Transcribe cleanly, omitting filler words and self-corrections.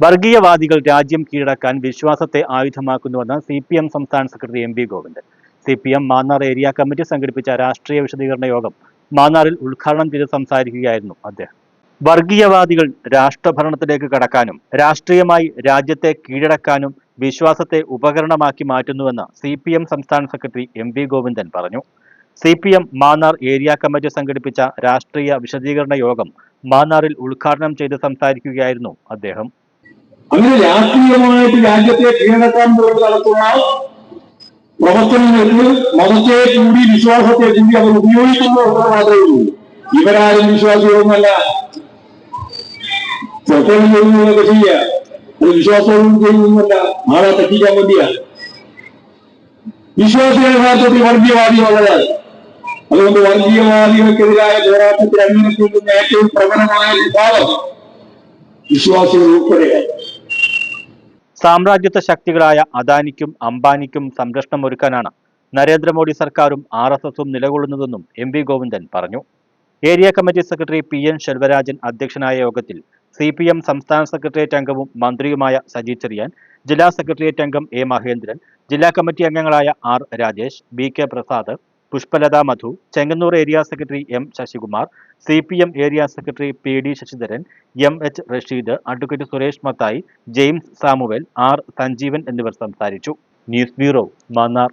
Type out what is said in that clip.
വർഗീയവാദികൾ രാജ്യം കീഴടക്കാൻ വിശ്വാസത്തെ ആയുധമാക്കുന്നുവെന്ന് CPM സംസ്ഥാന secretary MP Govindan. CPM Mannar area committee സംഘടിപ്പിച്ച രാഷ്ട്രീയ വിശദീകരണ യോഗം മാന്നാറിൽ ഉദ്ഘാടനം ചെയ്ത് സംസാരിക്കുകയായിരുന്നു അദ്ദേഹം. വർഗീയവാദികൾ രാഷ്ട്രഭരണത്തിലേക്ക് കടക്കാനും രാഷ്ട്രീയമായി രാജ്യത്തെ കീഴടക്കാനും വിശ്വാസത്തെ ഉപകരണമാക്കി മാറ്റുന്നുവെന്ന് CPM സംസ്ഥാന സെക്രട്ടറി MP ഗോവിന്ദൻ പറഞ്ഞു. CPM മാന്നാർ ഏരിയ കമ്മിറ്റി സംഘടിപ്പിച്ച രാഷ്ട്രീയ വിശദീകരണ യോഗം മാന്നാറിൽ ഉദ്ഘാടനം ചെയ്ത് സംസാരിക്കുകയായിരുന്നു അദ്ദേഹം. അങ്ങനെ രാഷ്ട്രീയമായിട്ട് രാജ്യത്തെ കീഴടക്കാൻ വേണ്ടി നടത്തുന്ന പ്രവർത്തനങ്ങൾക്ക് മതത്തെ കൂടി വിശ്വാസത്തെ കൂടി അവർ ഉപയോഗിക്കുന്നു എന്ന് മാത്രമേ ഉള്ളൂ. ഇവരാരും വിശ്വാസികളൊന്നല്ല. പ്രവർത്തനം ചെയ്യുന്നതൊക്കെ ചെയ്യുക, അത് വിശ്വാസവും ചെയ്യുന്നല്ല, ആളെ തെറ്റിക്കാൻ വേണ്ടിയാണ്. വിശ്വാസികൾ യഥാർത്ഥത്തിൽ വർഗീയവാദികളുള്ളതാണ്. അതുകൊണ്ട് വർഗീയവാദികൾക്കെതിരായ പോരാട്ടത്തിൽ അങ്ങനെ ചെയ്യുന്ന ഏറ്റവും പ്രബലമായ വിഭാഗം വിശ്വാസികൾ ഉൾപ്പെടെയാണ്. സാമ്രാജ്യത്വ ശക്തികളായ അദാനിക്കും അംബാനിക്കും സംരക്ഷണം ഒരുക്കാനാണ് നരേന്ദ്രമോദി സർക്കാരും RSSും നിലകൊള്ളുന്നതെന്നും MP ഗോവിന്ദൻ പറഞ്ഞു. Area committee secretary PN Selvarajan അധ്യക്ഷനായ യോഗത്തിൽ CPM സംസ്ഥാന സെക്രട്ടേറിയറ്റ് അംഗവും മന്ത്രിയുമായ സജി ചെറിയാൻ, ജില്ലാ സെക്രട്ടേറിയറ്റ് അംഗം A മഹേന്ദ്രൻ, ജില്ലാ കമ്മിറ്റി അംഗങ്ങളായ R Rajesh, BK Prasad, Pushpalatha Madhu, Chengannur area secretary M Sasikumar, CPM area secretary PD Sasidharan, MH Rasheed, advocate Suresh Mathai, James Samuel, R Sanjeevan എന്നിവർ സംസാരിച്ചു. News bureau, Mannar.